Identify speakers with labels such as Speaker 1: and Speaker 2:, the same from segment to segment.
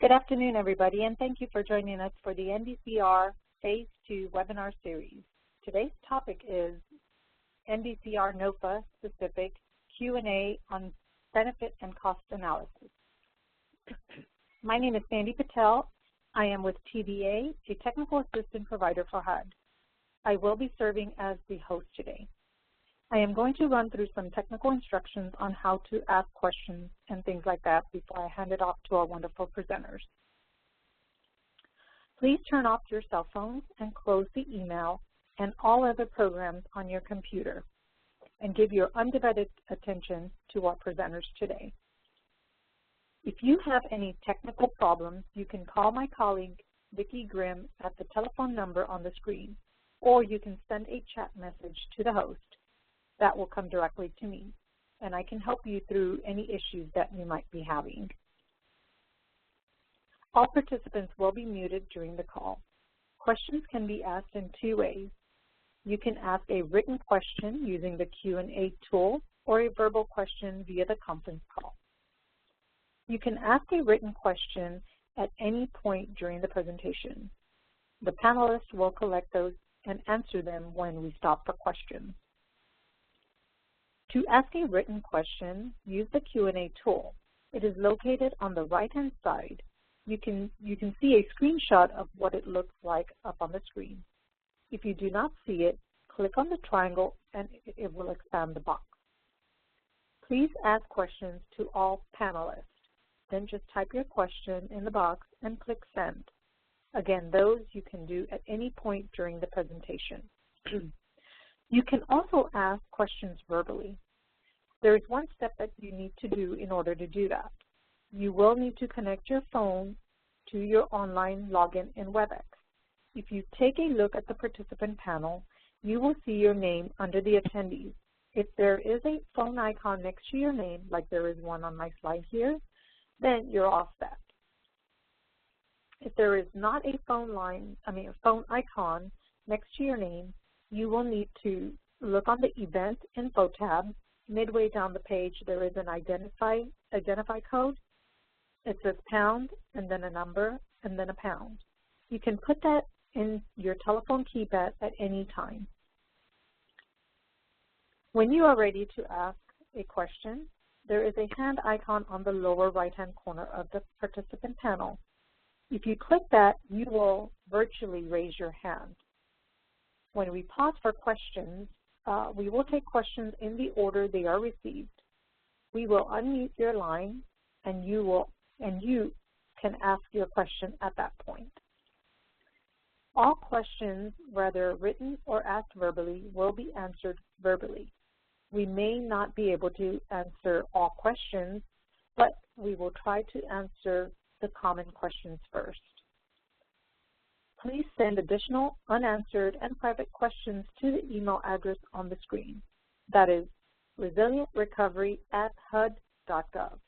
Speaker 1: Good afternoon, everybody, and thank you for joining us for the NDCR Phase 2 Webinar Series. Today's topic is NDCR NOFA-specific Q&A on Benefit and Cost Analysis. My name is Sandy Patel. I am with TVA, a technical assistant provider for HUD. I will be serving as the host today. I am going to run through some technical instructions on how to ask questions and things like that before I hand it off to our wonderful presenters. Please turn off your cell phones and close the email and all other programs on your computer and give your undivided attention to our presenters today. If you have any technical problems, you can call my colleague Vicki Grimm at the telephone number on the screen, or you can send a chat message to the host. That will come directly to me, and I can help you through any issues that you might be having. All participants will be muted during the call. Questions can be asked in two ways. You can ask a written question using the Q&A tool or a verbal question via the conference call. You can ask a written question at any point during the presentation. The panelists will collect those and answer them when we stop for questions. To ask a written question, use the Q&A tool. It is located on the right-hand side. You can see a screenshot of what it looks like up on the screen. If you do not see it, click on the triangle and it will expand the box. Please ask questions to all panelists. Then just type your question in the box and click send. Again, those you can do at any point during the presentation. You can also ask questions verbally. There is one step that you need to do in order to do that. You will need to connect your phone to your online login in WebEx. If you take a look at the participant panel, you will see your name under the attendees. If there is a phone icon next to your name, like there is one on my slide here, then you're all set. If there is not a phone icon next to your name, you will need to look on the Event Info tab. Midway down the page, there is an identify code. It says pound, and then a number, and then a pound. You can put that in your telephone keypad at any time. When you are ready to ask a question, there is a hand icon on the lower right-hand corner of the participant panel. If you click that, you will virtually raise your hand. When we pause for questions, we will take questions in the order they are received. We will unmute your line, and you can ask your question at that point. All questions, whether written or asked verbally, will be answered verbally. We may not be able to answer all questions, but we will try to answer the common questions first. Please send additional unanswered and private questions to the email address on the screen. That is resilientrecovery@hud.gov.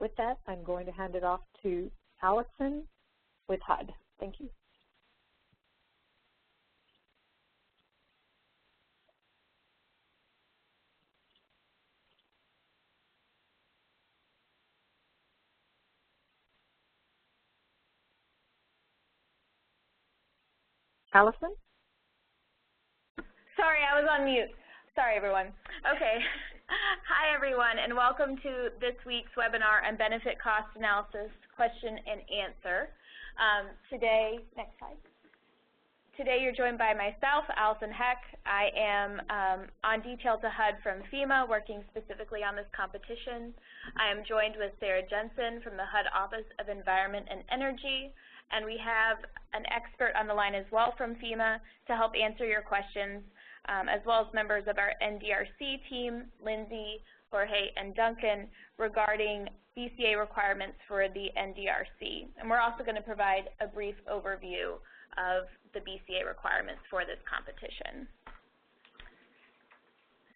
Speaker 1: With that, I'm going to hand it off to Allison with HUD. Thank you. Allison?
Speaker 2: Sorry, I was on mute. Sorry, everyone. Okay. Hi, everyone, and welcome to this week's webinar on Benefit Cost Analysis Question and Answer. Next slide. Today, you're joined by myself, Allison Heck. I am on detail to HUD from FEMA, working specifically on this competition. I am joined with Sarah Jensen from the HUD Office of Environment and Energy. And we have an expert on the line as well from FEMA to help answer your questions, as well as members of our NDRC team, Lindsay, Jorge, and Duncan, regarding BCA requirements for the NDRC. And we're also going to provide a brief overview of the BCA requirements for this competition.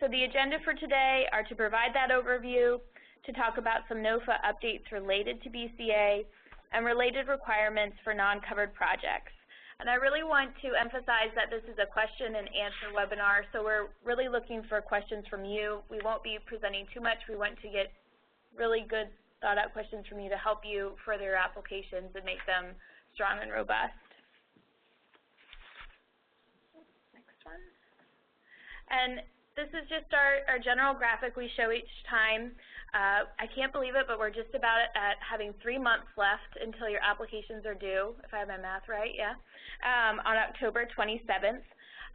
Speaker 2: So the agenda for today are to provide that overview, to talk about some NOFA updates related to BCA, and related requirements for non-covered projects. And I really want to emphasize that this is a question and answer webinar, so we're really looking for questions from you. We won't be presenting too much. We want to get really good thought out questions from you to help you further your applications and make them strong and robust. Next one. And this is just our general graphic we show each time. I can't believe it, but we're just about at having 3 months left until your applications are due, if I have my math right, yeah, on October 27th.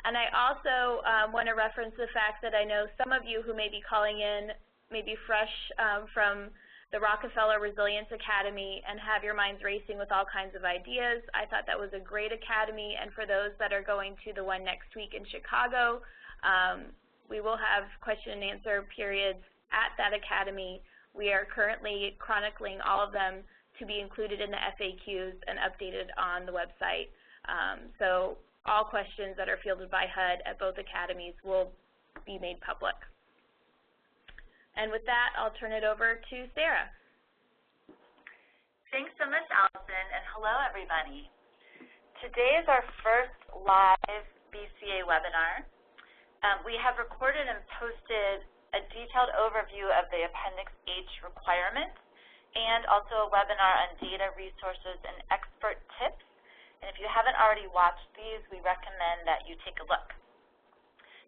Speaker 2: And I also want to reference the fact that I know some of you who may be calling in, maybe fresh from the Rockefeller Resilience Academy and have your minds racing with all kinds of ideas. I thought that was a great academy, and for those that are going to the one next week in Chicago, we will have question and answer periods at that academy. We are currently chronicling all of them to be included in the FAQs and updated on the website. So all questions that are fielded by HUD at both academies will be made public. And with that, I'll turn it over to Sarah.
Speaker 3: Thanks so much, Allison, and hello, everybody. Today is our first live BCA webinar. We have recorded and posted a detailed overview of the Appendix H requirements and also a webinar on data, resources, and expert tips. And if you haven't already watched these, we recommend that you take a look.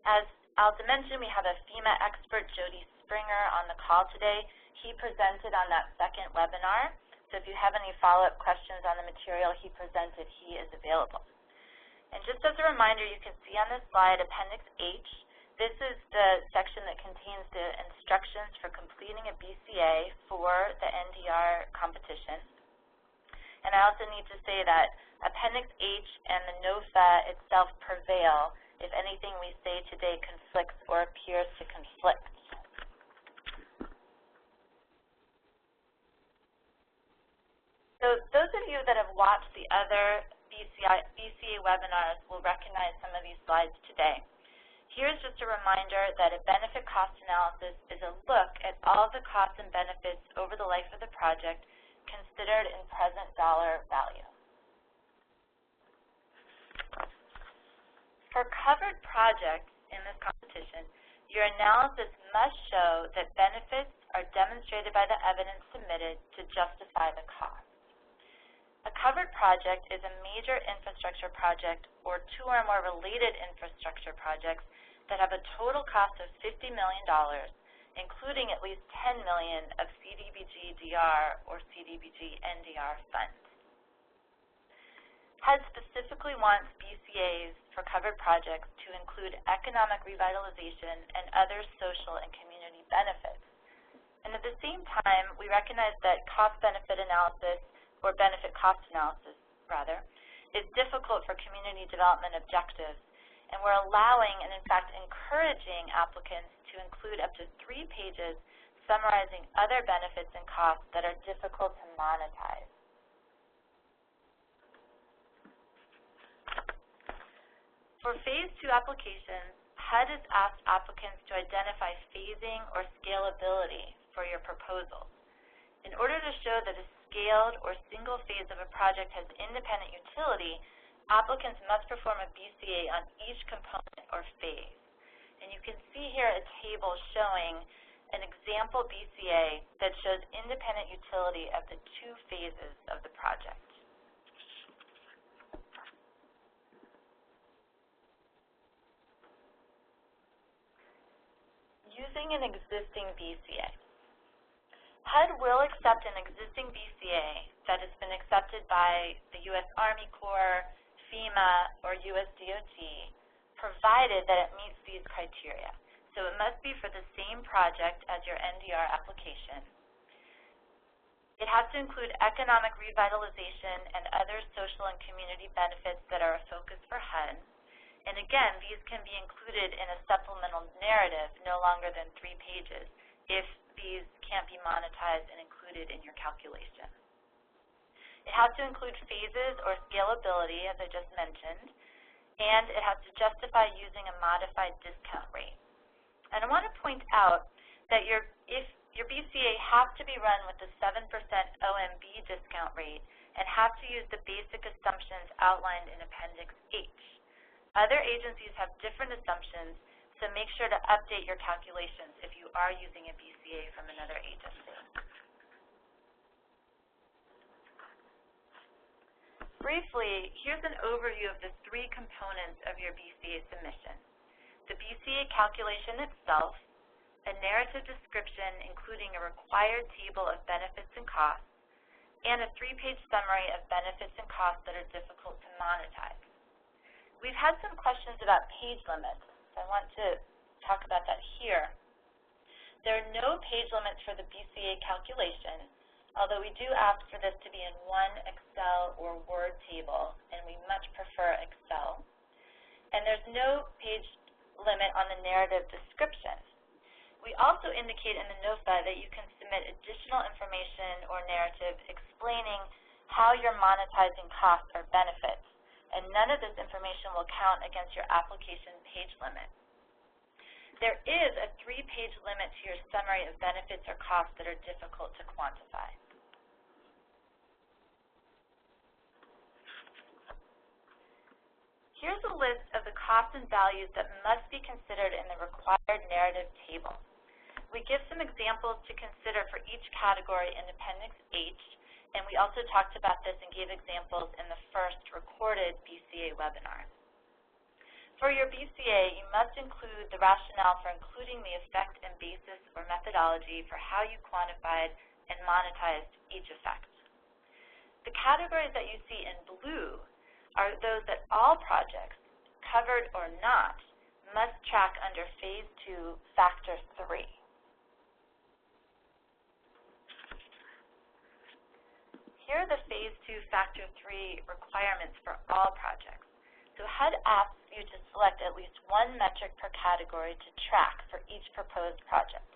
Speaker 3: As Allison mentioned, we have a FEMA expert, Jody Springer, on the call today. He presented on that second webinar. So if you have any follow-up questions on the material he presented, he is available. And just as a reminder, you can see on this slide Appendix H. This is the section that contains the instructions for completing a BCA for the NDR competition. And I also need to say that Appendix H and the NOFA itself prevail if anything we say today conflicts or appears to conflict. So those of you that have watched the other BCA webinars will recognize some of these slides today. Here's just a reminder that a benefit cost analysis is a look at all of the costs and benefits over the life of the project considered in present dollar value. For covered projects in this competition, your analysis must show that benefits are demonstrated by the evidence submitted to justify the cost. A covered project is a major infrastructure project or two or more related infrastructure projects that have a total cost of $50 million, including at least $10 million of CDBG-DR or CDBG-NDR funds. HUD specifically wants BCAs for covered projects to include economic revitalization and other social and community benefits. And at the same time, we recognize that cost-benefit analysis, or benefit cost analysis, rather, is difficult for community development objectives, and we're allowing and, in fact, encouraging applicants to include up to 3 pages summarizing other benefits and costs that are difficult to monetize. For Phase 2 applications, HUD has asked applicants to identify phasing or scalability for your proposals. In order to show that a scaled or single phase of a project has independent utility, applicants must perform a BCA on each component or phase. And you can see here a table showing an example BCA that shows independent utility of the 2 phases of the project. Using an existing BCA. HUD will accept an existing BCA that has been accepted by the U.S. Army Corps, FEMA, or U.S. DOT, provided that it meets these criteria. So it must be for the same project as your NDR application. It has to include economic revitalization and other social and community benefits that are a focus for HUD. And again, these can be included in a supplemental narrative no longer than 3 pages if these can't be monetized and included in your calculation. It has to include phases or scalability, as I just mentioned, and it has to justify using a modified discount rate. And I want to point out that if your BCA has to be run with the 7% OMB discount rate and have to use the basic assumptions outlined in Appendix H. Other agencies have different assumptions, so make sure to update your calculations if you are using a BCA from another agency. briefly, here's an overview of the three components of your BCA submission: the BCA calculation itself, a narrative description including a required table of benefits and costs, and a 3-page summary of benefits and costs that are difficult to monetize. We've had some questions about page limits, so I want to talk about that here. There are no page limits for the BCA calculation, although we do ask for this to be in one Excel or Word table, and we much prefer Excel. And there's no page limit on the narrative description. We also indicate in the NOFA that you can submit additional information or narrative explaining how you're monetizing costs or benefits, and none of this information will count against your application page limit. There is a 3-page limit to your summary of benefits or costs that are difficult to quantify. Here's a list of the costs and values that must be considered in the required narrative table. We give some examples to consider for each category in Appendix H, and we also talked about this and gave examples in the first recorded BCA webinar. For your BCA, you must include the rationale for including the effect and basis or methodology for how you quantified and monetized each effect. The categories that you see in blue are those that all projects, covered or not, must track under Phase 2, Factor 3. Here are the Phase 2 Factor 3 requirements for all projects. So HUD asks you to select at least one metric per category to track for each proposed project.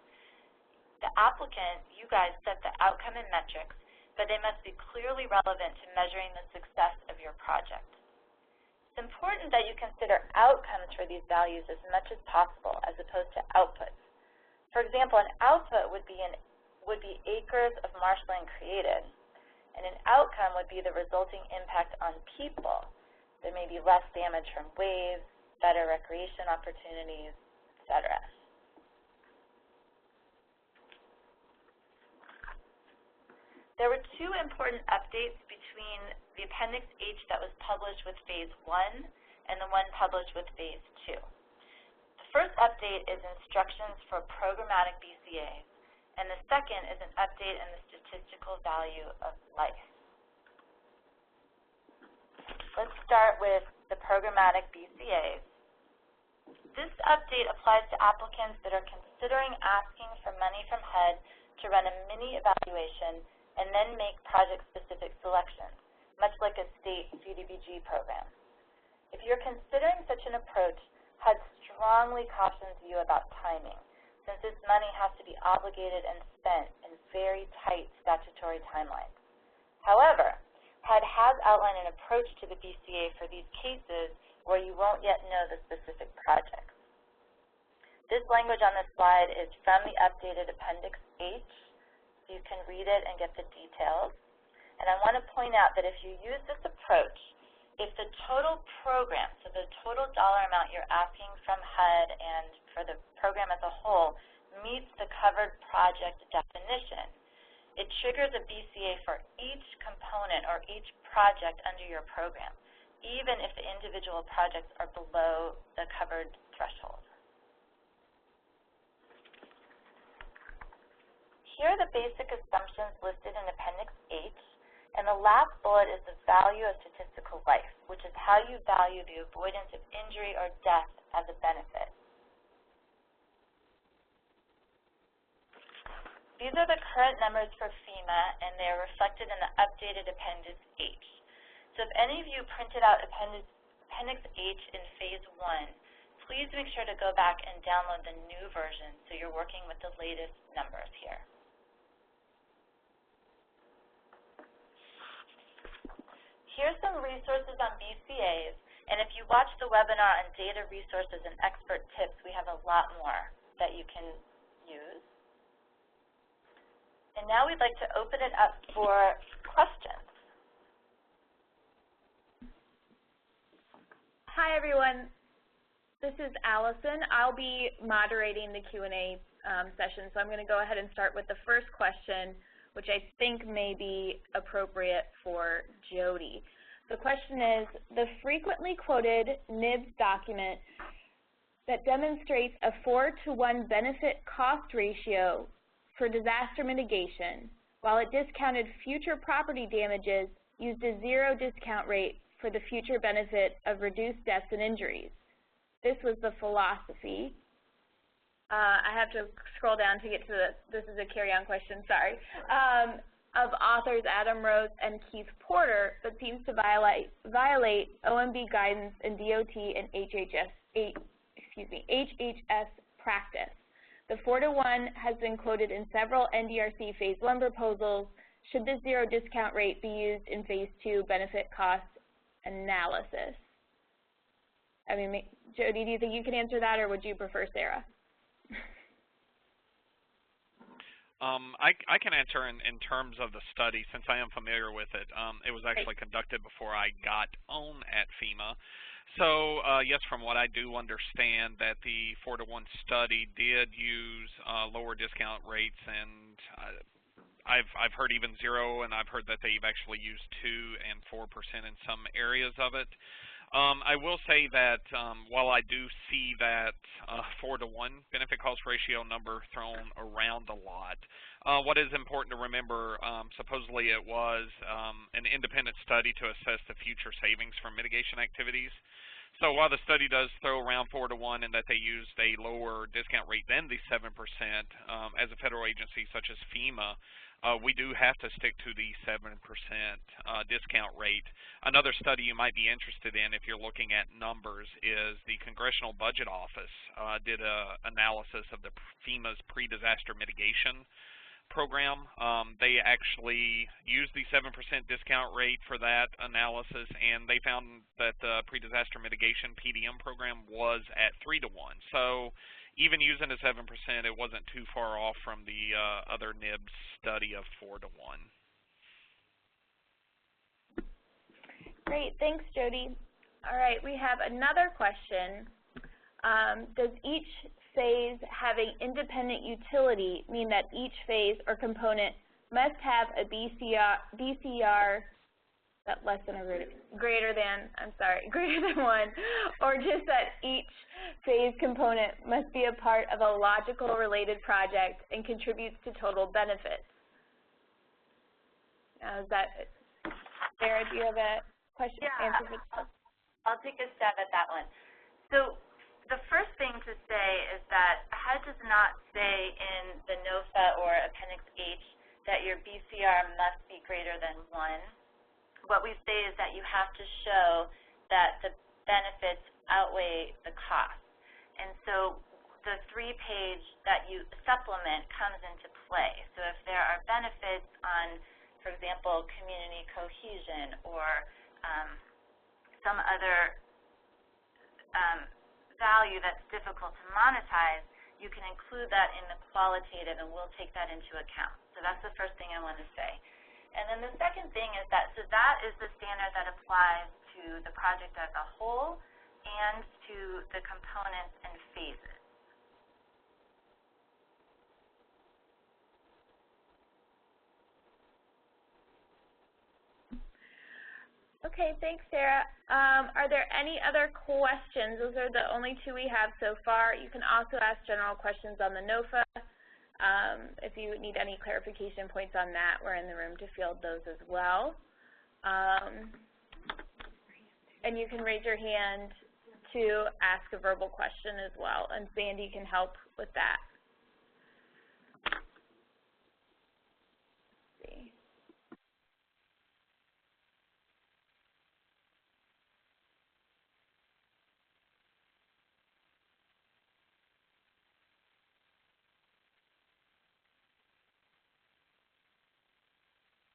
Speaker 3: The applicant, you guys, set the outcome and metrics, but they must be clearly relevant to measuring the success of your project. It's important that you consider outcomes for these values as much as possible as opposed to outputs. For example, an output would be acres of marshland created, and an outcome would be the resulting impact on people. There may be less damage from waves, better recreation opportunities, etc. There were 2 important updates between the Appendix H that was published with Phase 1 and the one published with Phase 2. The first update is instructions for programmatic BCAs, and the second is an update in the statistical value of life. Let's start with the programmatic BCAs. This update applies to applicants that are considering asking for money from HUD to run a mini evaluation and then make project-specific selections, much like a state CDBG program. If you're considering such an approach, HUD strongly cautions you about timing, since this money has to be obligated and spent in very tight statutory timelines. However, HUD has outlined an approach to the BCA for these cases where you won't yet know the specific projects. This language on this slide is from the updated Appendix H, so you can read it and get the details. And I want to point out that if you use this approach, if the total program, so the total dollar amount you're asking from HUD and for the program as a whole, meets the covered project definition, it triggers a BCA for each component or each project under your program, even if the individual projects are below the covered threshold. Here are the basic assumptions listed in Appendix H. And the last bullet is the value of statistical life, which is how you value the avoidance of injury or death as a benefit. These are the current numbers for FEMA, and they are reflected in the updated Appendix H. So if any of you printed out Appendix H in Phase 1, please make sure to go back and download the new version so you're working with the latest numbers here. Here's some resources on BCAs, and if you watch the webinar on data resources and expert tips, we have a lot more that you can use. And now we'd like to open it up for questions.
Speaker 2: Hi, everyone. This is Allison. I'll be moderating the Q&A session, so I'm going to go ahead and start with the first question, which I think may be appropriate for Jody. The question is, the frequently quoted NIBS document that demonstrates a 4-to-1 benefit cost ratio for disaster mitigation, while it discounted future property damages, used a 0 discount rate for the future benefit of reduced deaths and injuries. This was the philosophy. I have to scroll down to get to this is a carry-on question, sorry, of authors Adam Rose and Keith Porter, but seems to violate OMB guidance and DOT and HHS practice. The 4-to-1 has been quoted in several NDRC Phase 1 proposals. Should the 0 discount rate be used in Phase 2 benefit cost analysis? I mean, Jody, do you think you can answer that, or would you prefer Sarah?
Speaker 4: I can answer in terms of the study, since I am familiar with it. It was actually conducted before I got on at FEMA. So, yes, from what I do understand, that the 4-to-1 study did use lower discount rates, and I've heard even 0, and I've heard that they've actually used 2 and 4% in some areas of it. I will say that while I do see that 4-to-1 benefit cost ratio number thrown around a lot, what is important to remember, supposedly it was an independent study to assess the future savings from mitigation activities. So while the study does throw around 4-to-1 and that they used a lower discount rate than the 7%, as a federal agency such as FEMA, we do have to stick to the 7% discount rate. Another study you might be interested in if you're looking at numbers is the Congressional Budget Office did an analysis of the FEMA's pre-disaster mitigation program. They actually used the 7% discount rate for that analysis, and they found that the pre-disaster mitigation PDM program was at 3-to-1. So even using a 7%, it wasn't too far off from the other NIBS study of 4-to-1.
Speaker 2: Great, thanks, Jody. All right, we have another question. Does each phase having independent utility mean that each phase or component must have a BCR that less than or greater than 1, or just that each phase component must be a part of a logical related project and contributes to total benefits? Now, is that, Sarah, do you have a question?
Speaker 3: Yeah, I'll take a stab at that one. So the first thing to say is that HUD does not say in the NOFA or Appendix H that your BCR must be greater than 1. What we say is that you have to show that the benefits outweigh the cost. And so the 3-page that you supplement comes into play. So if there are benefits on, for example, community cohesion or some other value that's difficult to monetize, you can include that in the qualitative, and we'll take that into account. So that's the first thing I want to say. And then the second thing is that, so that is the standard that applies to the project as a whole and to the components and phases.
Speaker 2: Okay, thanks, Sarah. Are there any other questions? Those are the only 2 we have so far. You can also ask general questions on the NOFA. If you need any clarification points on that, we're in the room to field those as well. And you can raise your hand to ask a verbal question as well, and Sandy can help with that.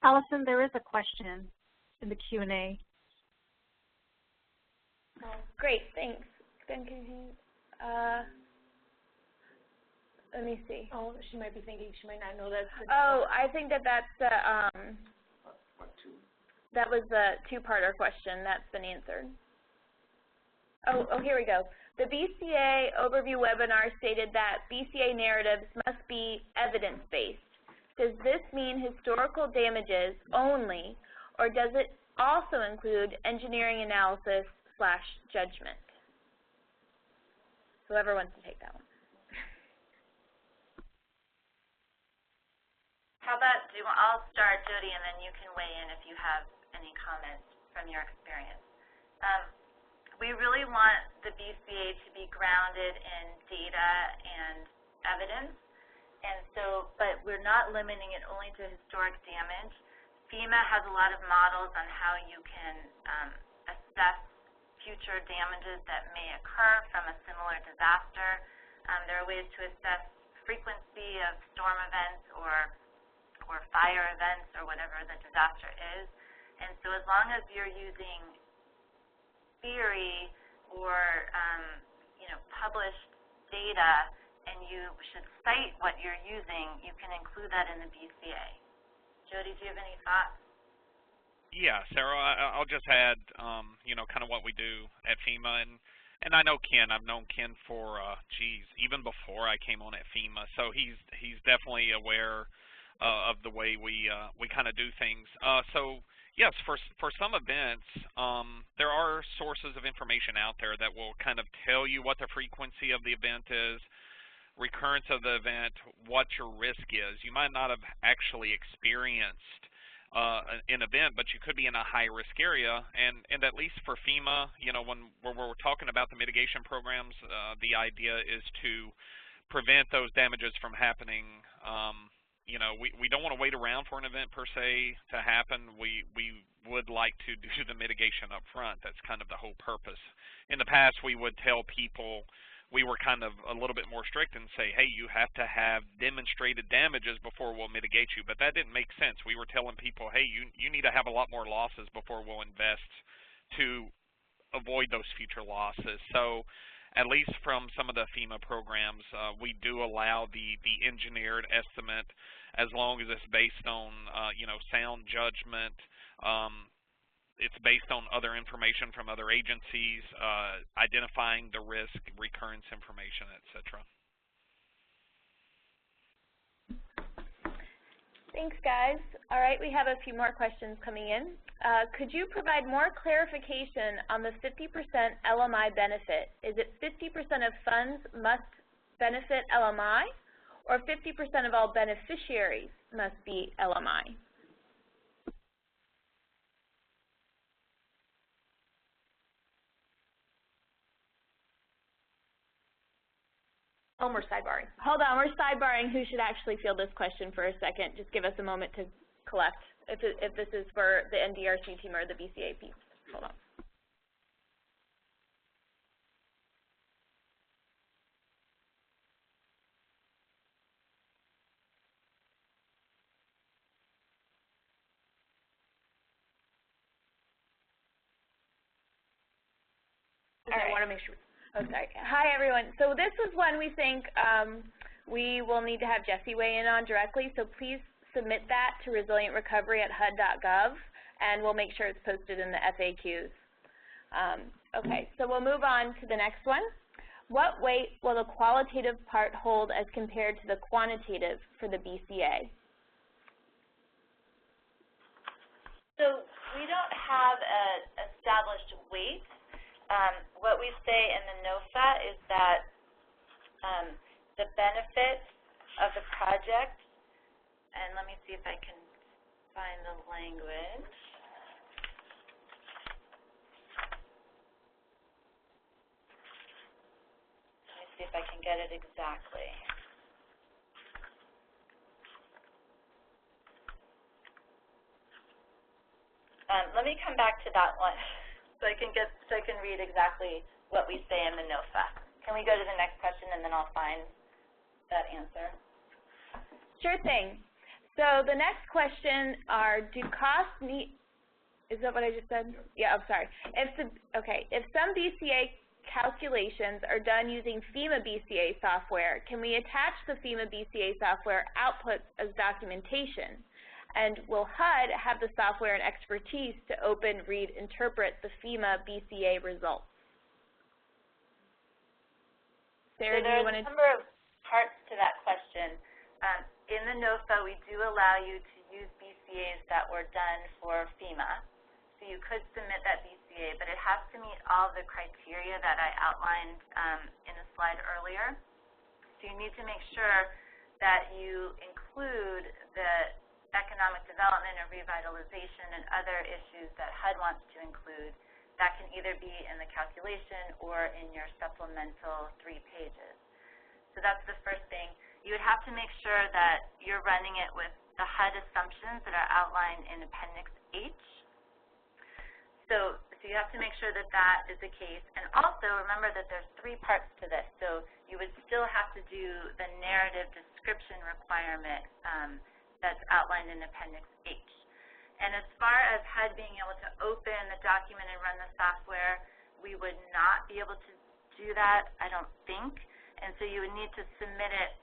Speaker 1: Allison, there is a question in the Q&A.
Speaker 2: Oh, great, thanks. Ben, can you, let me see.
Speaker 5: Oh, she might be thinking she might not know that.
Speaker 2: Oh, I think that's the, that was the 2-parter question. That's been answered. Oh, here we go. The BCA overview webinar stated that BCA narratives must be evidence-based. Does this mean historical damages only, or does it also include engineering analysis / judgment. Whoever wants to take that one.
Speaker 3: How about, I'll start, Jody, and then you can weigh in if you have any comments from your experience. We really want the BCA to be grounded in data and evidence, and so, but we're not limiting it only to historic damage. FEMA has a lot of models on how you can assess future damages that may occur from a similar disaster. There are ways to assess frequency of storm events or fire events or whatever the disaster is. And so as long as you're using theory or published data and you should cite what you're using, you can include that in the BCA. Jody, do you have any thoughts?
Speaker 4: Yeah, Sarah, I'll just add, kind of what we do at FEMA, and I know Ken. I've known Ken for, even before I came on at FEMA, so he's definitely aware of the way we kind of do things. So yes, for some events, there are sources of information out there that will kind of tell you what the frequency of the event is, recurrence of the event, what your risk is. You might not have actually experienced an event, but you could be in a high-risk area, and at least for FEMA, when we're talking about the mitigation programs, the idea is to prevent those damages from happening. We don't want to wait around for an event per se to happen. We would like to do the mitigation up front. That's kind of the whole purpose. In the past, we would tell people, we were kind of a little bit more strict and say, hey, you have to have demonstrated damages before we'll mitigate you. But that didn't make sense. We were telling people, hey, you need to have a lot more losses before we'll invest to avoid those future losses. So at least from some of the FEMA programs, we do allow the engineered estimate as long as it's based on, sound judgment. It's based on other information from other agencies, identifying the risk, recurrence information, etc.
Speaker 2: Thanks, guys. All right, we have a few more questions coming in. Could you provide more clarification on the 50% LMI benefit? Is it 50% of funds must benefit LMI, or 50% of all beneficiaries must be LMI? Oh, we're sidebarring. Hold on, we're sidebarring who should actually field this question for a second. Just give us a moment to collect if this is for the NDRC team or the BCA piece. Hold on. I want to make sure. Oh, sorry. Hi, everyone. So this is one we think we will need to have Jesse weigh in on directly, so please submit that to resilientrecovery@hud.gov, and we'll make sure it's posted in the FAQs. Okay, so we'll move on to the next one. What weight will the qualitative part hold as compared to the quantitative for the BCA?
Speaker 3: So we don't have an established weight. What we say in the NOFA is that the benefit of the project, and let me see if I can find the language. Let me see if I can get it exactly. Let me come back to that one. So I can read exactly what we say in the NOFA. Can we go to the next question and then I'll find that answer?
Speaker 2: Sure thing. So the next question are, do costs need, is that what I just said? Yeah, I'm sorry. If some BCA calculations are done using FEMA BCA software, can we attach the FEMA BCA software outputs as documentation? And will HUD have the software and expertise to open, read, interpret the FEMA BCA results? Sarah, do you want to?
Speaker 3: There's a number of parts to that question. In the NOFA, we do allow you to use BCAs that were done for FEMA. So you could submit that BCA, but it has to meet all the criteria that I outlined in the slide earlier. So you need to make sure that you include the economic development and revitalization and other issues that HUD wants to include. That can either be in the calculation or in your supplemental 3 pages. So that's the first thing. You would have to make sure that you're running it with the HUD assumptions that are outlined in Appendix H. So you have to make sure that that is the case. And also remember that there's 3 parts to this. So you would still have to do the narrative description requirement that's outlined in Appendix H. And as far as HUD being able to open the document and run the software, we would not be able to do that, I don't think. And so you would need to submit it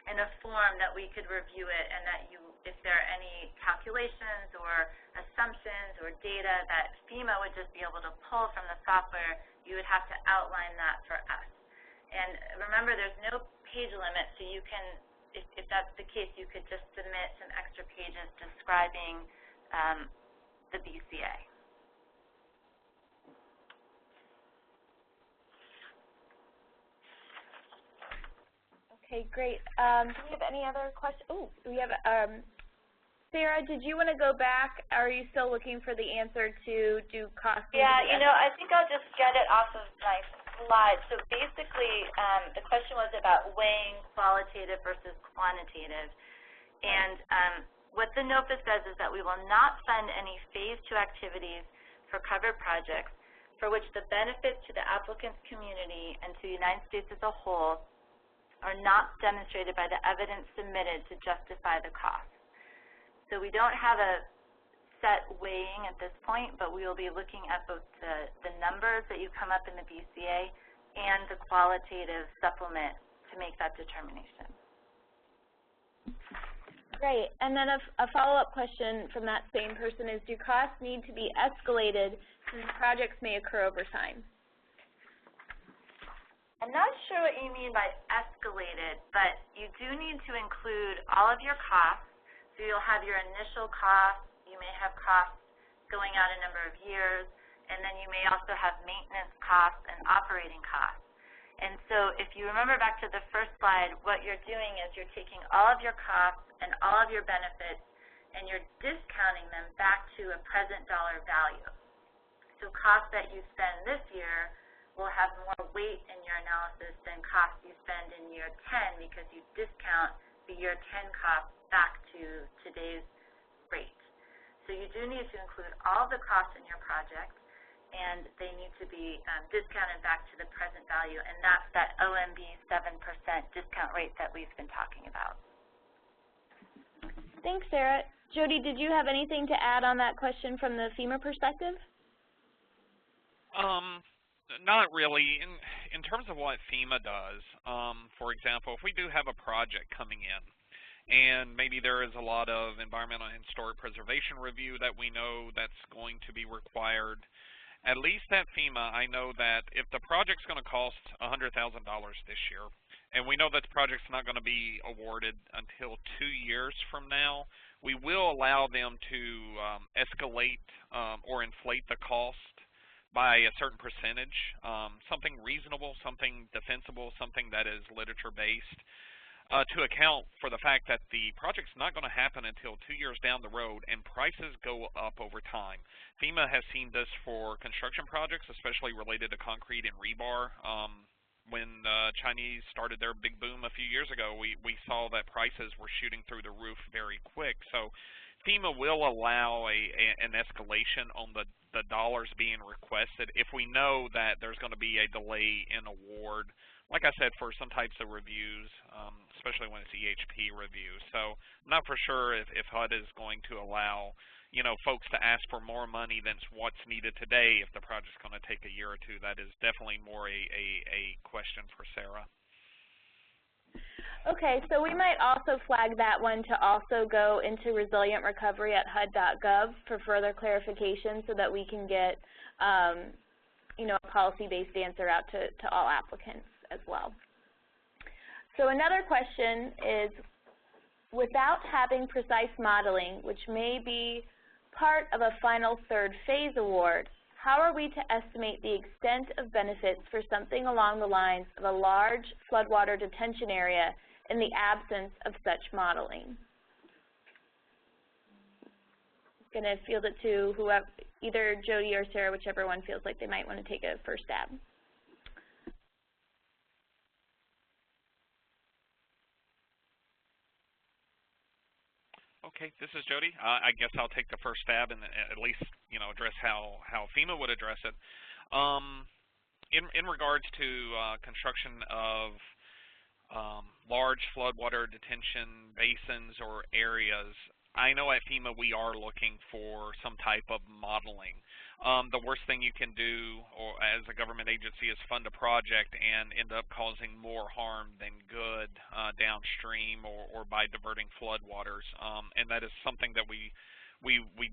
Speaker 3: in a form that we could review it, and that if there are any calculations or assumptions or data that FEMA would just be able to pull from the software, you would have to outline that for us. And remember, there's no page limit, so you can, if that's the case, you could just submit some extra pages describing the BCA.
Speaker 2: Okay, great. Do we have any other questions? Oh, we have, Sarah, did you want to go back? Are you still looking for the answer to do cost?
Speaker 3: Yeah, you know, I think I'll just get it off of my slide. So basically, the question was about weighing qualitative versus quantitative. And what the NOFA says is that we will not fund any Phase 2 activities for covered projects for which the benefits to the applicant's community and to the United States as a whole are not demonstrated by the evidence submitted to justify the cost. So we don't have a set weighing at this point, but we will be looking at both the numbers that you come up in the BCA and the qualitative supplement to make that determination.
Speaker 2: Great. And then a follow-up question from that same person is, do costs need to be escalated since projects may occur over time?
Speaker 3: I'm not sure what you mean by escalated, but you do need to include all of your costs. So you'll have your initial costs, you may have costs going out a number of years, and then you may also have maintenance costs and operating costs. And so if you remember back to the first slide, what you're doing is you're taking all of your costs and all of your benefits and you're discounting them back to a present dollar value. So costs that you spend this year will have more weight in your analysis than costs you spend in year 10 because you discount the year 10 costs back to today's rate. So you do need to include all the costs in your project, and they need to be discounted back to the present value, and that's that OMB 7% discount rate that we've been talking about.
Speaker 2: Thanks, Sarah. Jody, did you have anything to add on that question from the FEMA perspective?
Speaker 4: Not really. In terms of what FEMA does, for example, if we do have a project coming in, and maybe there is a lot of environmental and historic preservation review that we know that's going to be required, at least at FEMA, I know that if the project's going to cost $100,000 this year, and we know that the project's not going to be awarded until 2 years from now, we will allow them to escalate or inflate the cost by a certain percentage, something reasonable, something defensible, something that is literature-based, to account for the fact that the project's not going to happen until 2 years down the road and prices go up over time. FEMA has seen this for construction projects, especially related to concrete and rebar. When the Chinese started their big boom a few years ago, we saw that prices were shooting through the roof very quick. So FEMA will allow an escalation on the dollars being requested if we know that there's going to be a delay in award, like I said, for some types of reviews, especially when it's EHP reviews. So I'm not for sure if HUD is going to allow, you know, folks to ask for more money than what's needed today if the project's going to take a year or two. That is definitely more a question for Sarah.
Speaker 2: Okay, so we might also flag that one to also go into resilient recovery at HUD.gov for further clarification so that we can get, you know, a policy-based answer out to all applicants as well. So another question is, without having precise modeling, which may be part of a final third phase award, how are we to estimate the extent of benefits for something along the lines of a large floodwater detention area in the absence of such modeling? I'm going to field it to whoever, either Jody or Sarah, whichever one feels like they might want to take a first stab.
Speaker 4: Okay, this is Jody. I guess I'll take the first stab and at least, address how FEMA would address it. In regards to construction of large floodwater detention basins or areas, I know at FEMA we are looking for some type of modeling. The worst thing you can do as a government agency is fund a project and end up causing more harm than good downstream or by diverting floodwaters. And that is something that we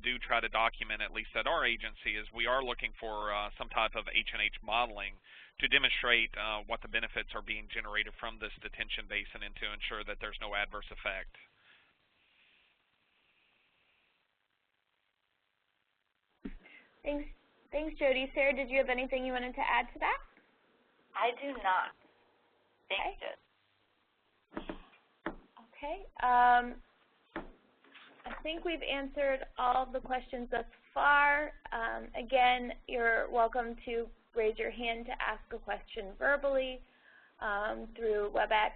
Speaker 4: do try to document, at least at our agency, is we are looking for some type of H&H modeling to demonstrate what the benefits are being generated from this detention basin and to ensure that there's no adverse effect.
Speaker 2: Thanks, Jody. Sarah, did you have anything you wanted to add to that?
Speaker 3: I do not. Thanks, Jody.
Speaker 2: Okay. I think we've answered all of the questions thus far. Again, you're welcome to raise your hand to ask a question verbally through WebEx,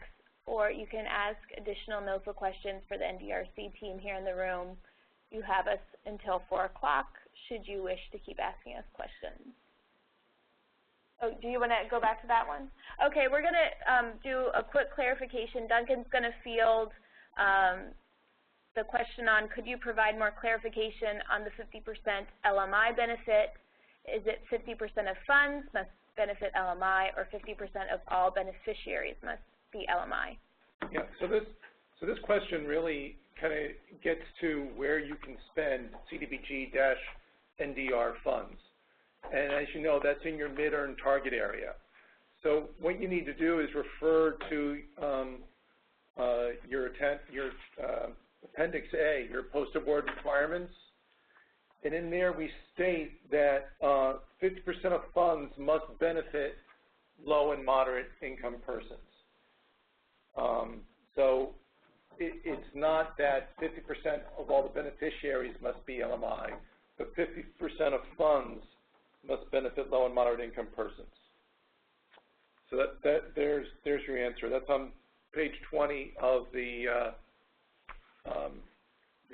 Speaker 2: or you can ask additional NOFA questions for the NDRC team here in the room. You have us until 4 o'clock should you wish to keep asking us questions. Oh, do you want to go back to that one? Okay, we're going to do a quick clarification. Duncan's going to field the question on, could you provide more clarification on the 50% LMI benefit? Is it 50% of funds must benefit LMI, or 50% of all beneficiaries must be LMI?
Speaker 6: Yeah, so this question really kind of gets to where you can spend CDBG-NDR funds. And as you know, that's in your mid-earned target area. So what you need to do is refer to your Appendix A, your post-award requirements. And in there we state that 50% of funds must benefit low and moderate income persons. So it's not that 50% of all the beneficiaries must be LMI, but 50% of funds must benefit low and moderate income persons. So there's your answer. That's on page 20 of the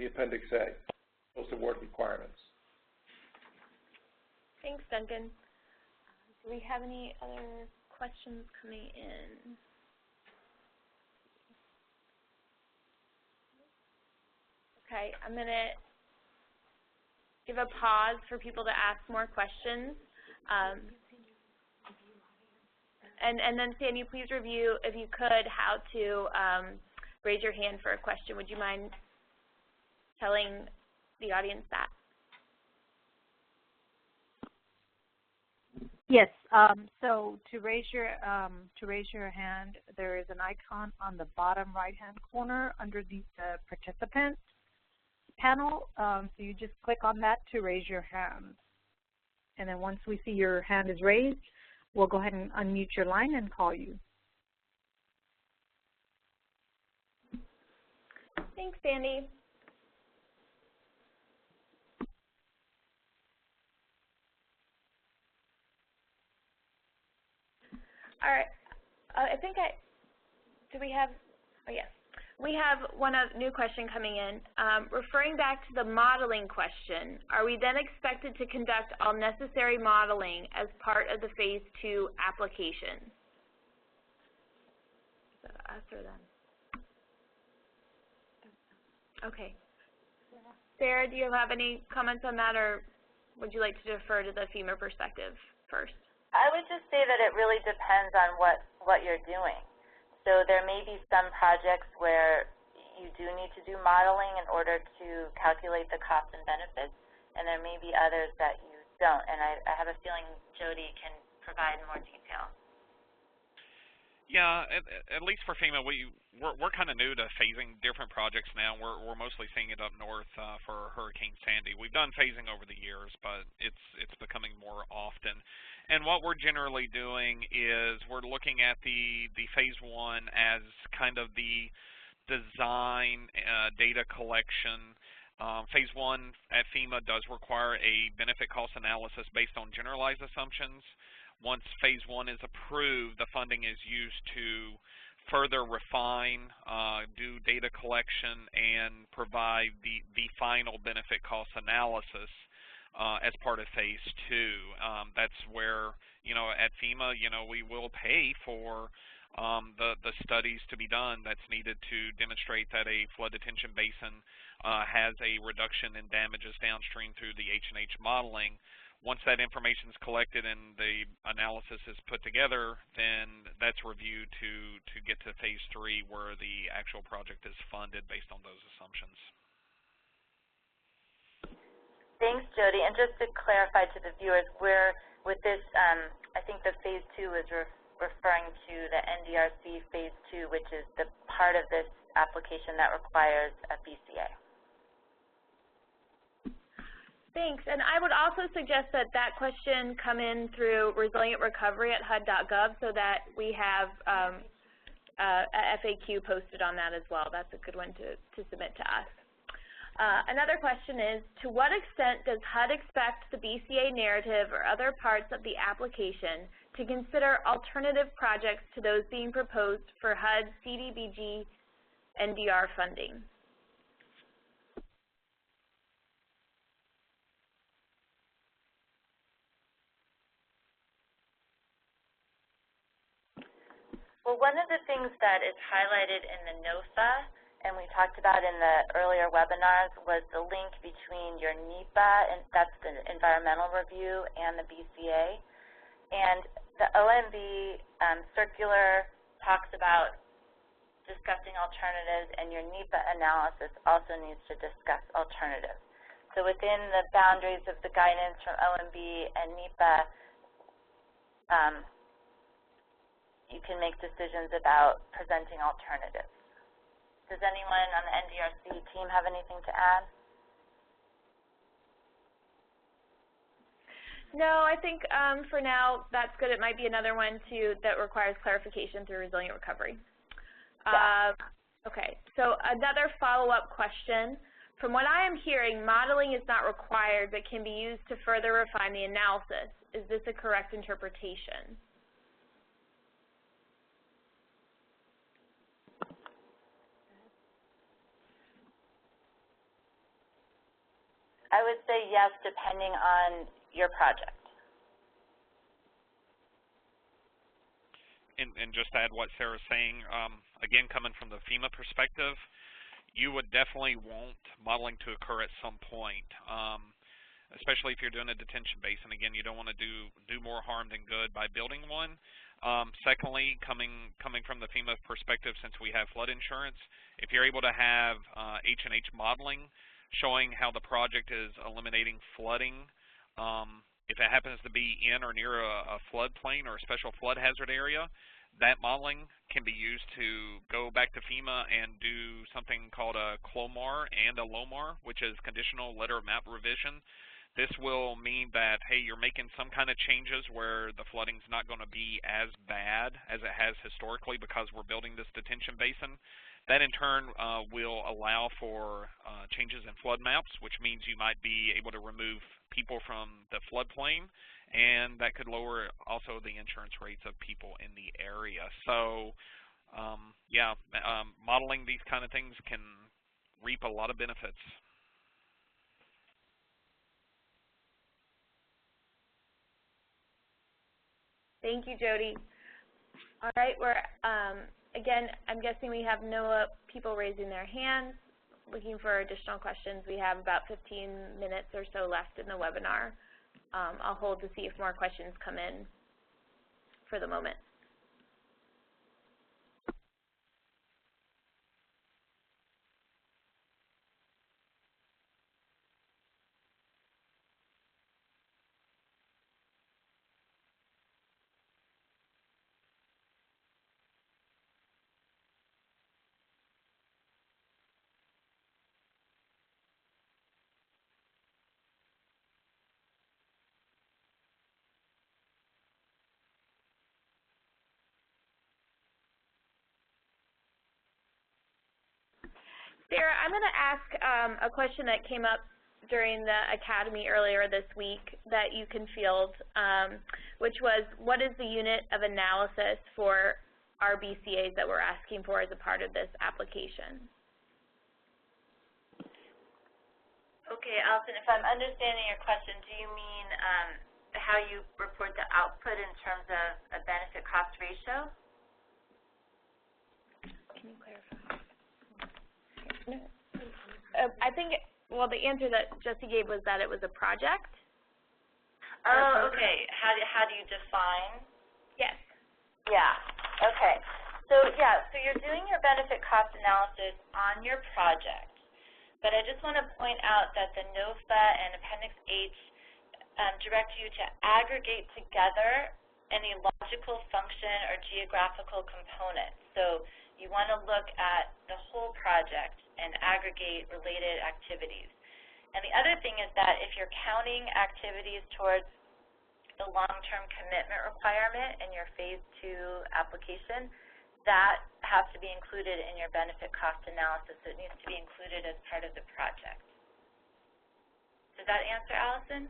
Speaker 6: Appendix A, post-award requirements.
Speaker 2: Thanks, Duncan. Do we have any other questions coming in? Okay, I'm going to give a pause for people to ask more questions. And then, Sandy, please review, if you could, how to raise your hand for a question. Would you mind telling the audience that?
Speaker 1: Yes. So to raise your hand, there is an icon on the bottom right-hand corner under the participant panel. So you just click on that to raise your hand. And then once we see your hand is raised, we'll go ahead and unmute your line and call you.
Speaker 2: Thanks, Sandy. All right. I think do we have, oh yes. We have one new question coming in. Referring back to the modeling question, are we then expected to conduct all necessary modeling as part of the Phase 2 application? Is that us or them? Okay. Sarah, do you have any comments on that, or would you like to defer to the FEMA perspective first?
Speaker 3: I would just say that it really depends on what you're doing. So there may be some projects where you do need to do modeling in order to calculate the costs and benefits, and there may be others that you don't. And I have a feeling Jody can provide more detail.
Speaker 4: Yeah, at least for FEMA, we're kind of new to phasing different projects now. We're mostly seeing it up north for Hurricane Sandy. We've done phasing over the years, but it's becoming more often. And what we're generally doing is we're looking at the phase 1 as kind of the design data collection. Phase 1 at FEMA does require a benefit cost analysis based on generalized assumptions. Once phase 1 is approved, the funding is used to further refine, do data collection, and provide the final benefit cost analysis as part of phase 2. That's where, at FEMA, we will pay for the studies to be done that's needed to demonstrate that a flood detention basin has a reduction in damages downstream through the H&H modeling. Once that information is collected and the analysis is put together, then that's reviewed to get to phase 3 where the actual project is funded based on those assumptions.
Speaker 3: Thanks, Jody. And just to clarify to the viewers, with this, I think the phase 2 is referring to the NDRC phase 2, which is the part of this application that requires a BCA.
Speaker 2: Thanks. And I would also suggest that question come in through resilientrecovery@hud.gov so that we have a FAQ posted on that as well. That's a good one to submit to us. Another question is, to what extent does HUD expect the BCA narrative or other parts of the application to consider alternative projects to those being proposed for HUD CDBG NDR funding?
Speaker 3: Well, one of the things that is highlighted in the NOFA, and we talked about in the earlier webinars, was the link between your NEPA, and that's the environmental review, and the BCA. And the OMB circular talks about discussing alternatives, and your NEPA analysis also needs to discuss alternatives. So within the boundaries of the guidance from OMB and NEPA, you can make decisions about presenting alternatives. Does anyone on the NDRC team have anything to add?
Speaker 2: No, I think for now that's good. It might be another one that requires clarification through resilient recovery.
Speaker 3: Yeah.
Speaker 2: Okay, so another follow-up question. From what I am hearing, modeling is not required but can be used to further refine the analysis. Is this a correct interpretation?
Speaker 3: I would say yes, depending on your project.
Speaker 4: And just to add what Sarah's saying, again, coming from the FEMA perspective, you would definitely want modeling to occur at some point, especially if you're doing a detention basin. Again, you don't want to do more harm than good by building one. Secondly, coming from the FEMA perspective, since we have flood insurance, if you're able to have H&H modeling showing how the project is eliminating flooding, if it happens to be in or near a floodplain or a special flood hazard area, that modeling can be used to go back to FEMA and do something called a CLOMAR and a LOMAR, which is conditional letter of map revision. This will mean that, hey, you're making some kind of changes where the flooding's not going to be as bad as it has historically because we're building this detention basin. That in turn will allow for changes in flood maps, which means you might be able to remove people from the floodplain, and that could lower also the insurance rates of people in the area. So, yeah, modeling these kind of things can reap a lot of benefits.
Speaker 2: Thank you, Jody. All right, again, I'm guessing we have no people raising their hands, looking for additional questions. We have about 15 minutes or so left in the webinar. I'll hold to see if more questions come in for the moment. Sarah, I'm going to ask a question that came up during the Academy earlier this week that you can field, which was, what is the unit of analysis for our BCAs that we're asking for as a part of this application?
Speaker 3: Okay, Allison, if I'm understanding your question, do you mean how you report the output in terms of a benefit cost ratio?
Speaker 2: Can you clarify? No. I think, well, the answer that Jesse gave was that it was a project.
Speaker 3: Oh, okay. How do you define?
Speaker 2: Yes.
Speaker 3: Yeah. Okay. So you're doing your benefit cost analysis on your project. But I just want to point out that the NOFA and Appendix H direct you to aggregate together any logical function or geographical components. So you want to look at the whole project and aggregate related activities. And the other thing is that if you're counting activities towards the long-term commitment requirement in your Phase 2 application, that has to be included in your benefit cost analysis. So it needs to be included as part of the project. Does that answer, Allison?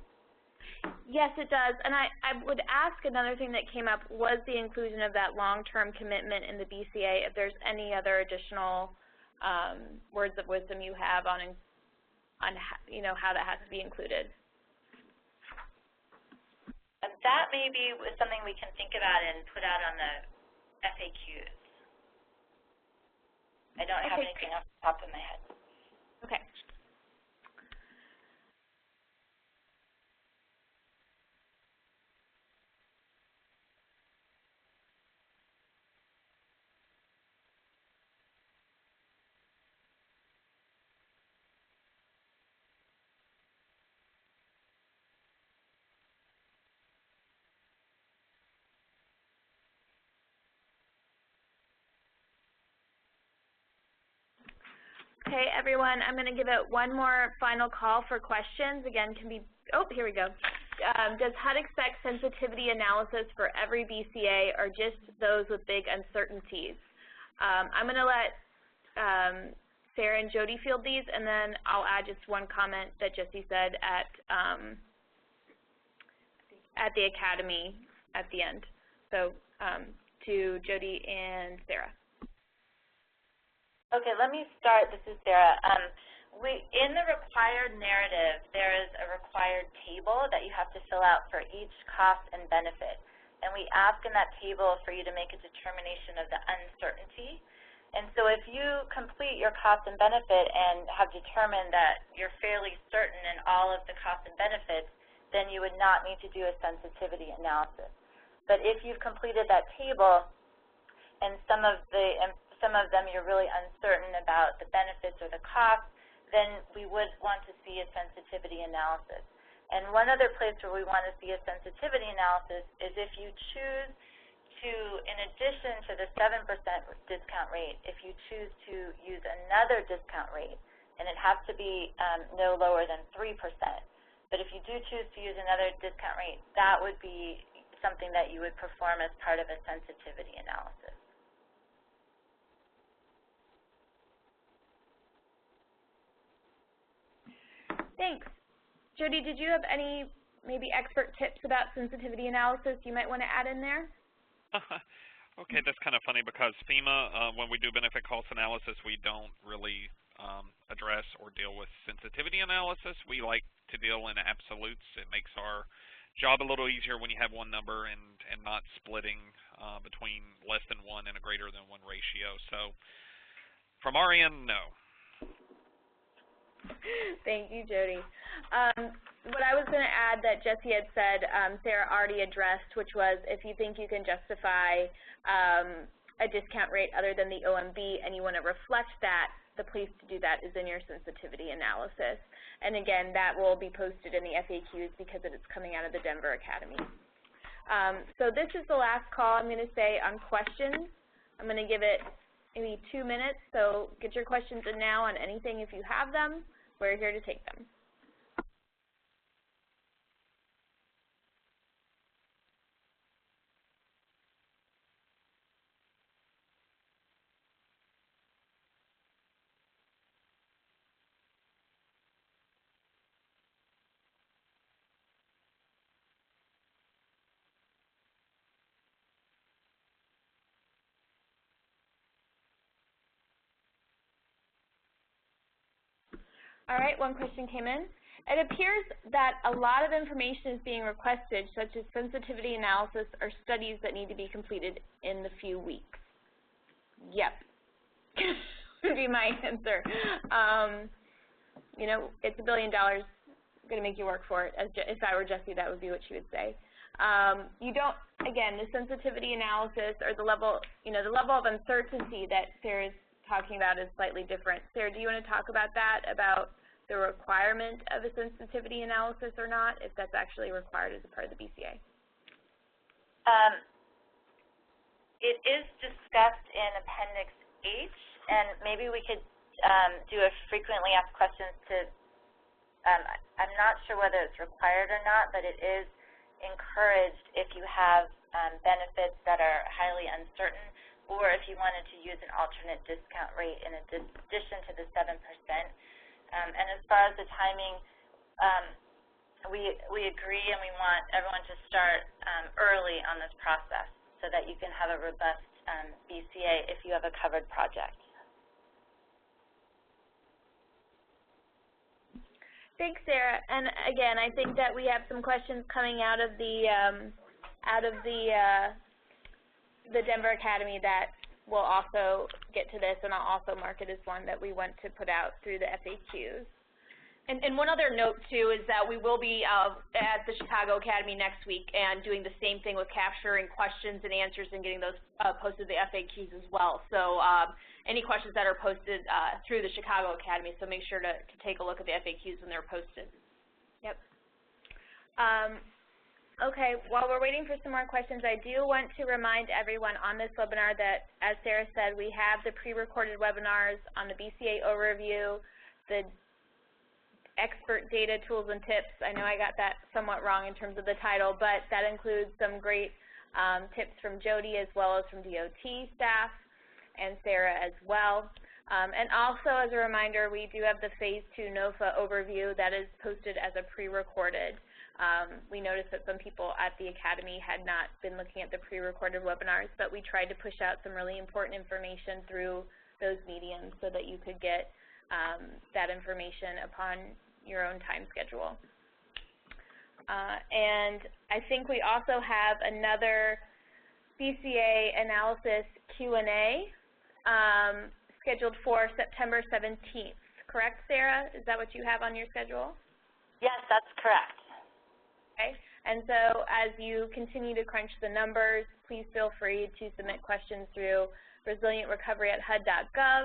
Speaker 2: Yes, it does. And I would ask another thing that came up was the inclusion of that long-term commitment in the BCA, if there's any other additional words of wisdom you have on how that has to be included.
Speaker 3: That may be something we can think about and put out on the FAQs. I don't have anything off the top of my head.
Speaker 2: Okay. Okay, everyone, I'm going to give it one more final call for questions. Again, here we go. Does HUD expect sensitivity analysis for every BCA or just those with big uncertainties? I'm going to let Sarah and Jody field these, and then I'll add just one comment that Jesse said at the Academy at the end. So to Jody and Sarah.
Speaker 3: Okay, let me start. This is Sarah. In the required narrative, there is a required table that you have to fill out for each cost and benefit. And we ask in that table for you to make a determination of the uncertainty. And so if you complete your cost and benefit and have determined that you're fairly certain in all of the costs and benefits, then you would not need to do a sensitivity analysis. But if you've completed that table and some of them you're really uncertain about the benefits or the costs, then we would want to see a sensitivity analysis. And one other place where we want to see a sensitivity analysis is if you choose to, in addition to the 7% discount rate, if you choose to use another discount rate, and it has to be no lower than 3%. But if you do choose to use another discount rate, that would be something that you would perform as part of a sensitivity analysis.
Speaker 2: Thanks. Jody, did you have any maybe expert tips about sensitivity analysis you might want to add in there?
Speaker 4: Okay, that's kind of funny because FEMA, when we do benefit cost analysis, we don't really address or deal with sensitivity analysis. We like to deal in absolutes. It makes our job a little easier when you have one number and not splitting between less than 1 and a greater than 1 ratio. So from our end, no.
Speaker 2: Thank you, Jody. What I was going to add that Jesse had said, Sarah already addressed, which was if you think you can justify a discount rate other than the OMB and you want to reflect that, the place to do that is in your sensitivity analysis. And again, that will be posted in the FAQs because it is coming out of the Denver Academy. So this is the last call I'm going to say on questions. I'm going to give it maybe 2 minutes, so get your questions in now on anything if you have them. We're here to take them. All right, one question came in. It appears that a lot of information is being requested, such as sensitivity analysis or studies that need to be completed in the few weeks. Yep, would be my answer. You know, it's $1 billion. I'm going to make you work for it. If I were Jessie, that would be what she would say. You don't, again, the sensitivity analysis or the level, the level of uncertainty that Sarah's talking about is slightly different. Sarah, do you want to talk about that, about the requirement of a sensitivity analysis or not, if that's actually required as a part of the BCA?
Speaker 3: It is discussed in Appendix H, and maybe we could do a frequently asked questions to, I'm not sure whether it's required or not, but it is encouraged if you have benefits that are highly uncertain, or if you wanted to use an alternate discount rate in addition to the 7%. And as far as the timing, we agree and we want everyone to start early on this process so that you can have a robust BCA if you have a covered project.
Speaker 2: Thanks, Sarah. And again, I think that we have some questions coming out of the Denver Academy that we'll also get to this, and I'll also mark it as one that we want to put out through the FAQs.
Speaker 5: And one other note, too, is that we will be at the Chicago Academy next week and doing the same thing with capturing questions and answers and getting those posted to the FAQs as well. So any questions that are posted through the Chicago Academy, so make sure to take a look at the FAQs when they're posted.
Speaker 2: Yep. Okay, while we're waiting for some more questions, I do want to remind everyone on this webinar that, as Sarah said, we have the pre-recorded webinars on the BCA overview, the expert data tools and tips. I know I got that somewhat wrong in terms of the title, but that includes some great tips from Jody as well as from DOT staff and Sarah as well. And also, as a reminder, we do have the Phase 2 NOFA overview that is posted as a pre-recorded. We noticed that some people at the Academy had not been looking at the pre-recorded webinars, but we tried to push out some really important information through those mediums so that you could get that information upon your own time schedule. And I think we also have another BCA analysis Q&A scheduled for September 17th. Correct, Sarah? Is that what you have on your schedule?
Speaker 3: Yes, that's correct.
Speaker 2: Okay. And so as you continue to crunch the numbers, please feel free to submit questions through resilientrecovery@hud.gov.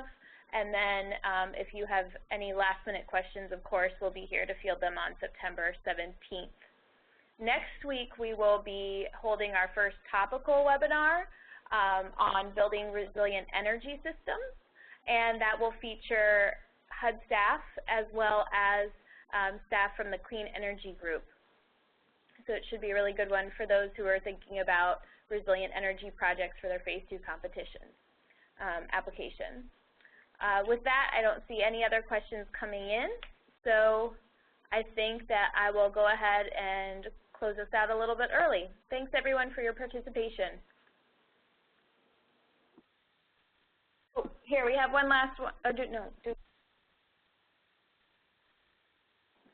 Speaker 2: And then if you have any last-minute questions, of course, we'll be here to field them on September 17th. Next week, we will be holding our first topical webinar on building resilient energy systems, and that will feature HUD staff as well as staff from the Clean Energy Group. So it should be a really good one for those who are thinking about resilient energy projects for their Phase 2 competition application. With that, I don't see any other questions coming in, so I think that I will go ahead and close us out a little bit early. Thanks, everyone, for your participation. Oh, here, we have one last one. Oh, no,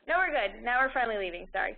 Speaker 2: we're good. Now we're finally leaving, sorry.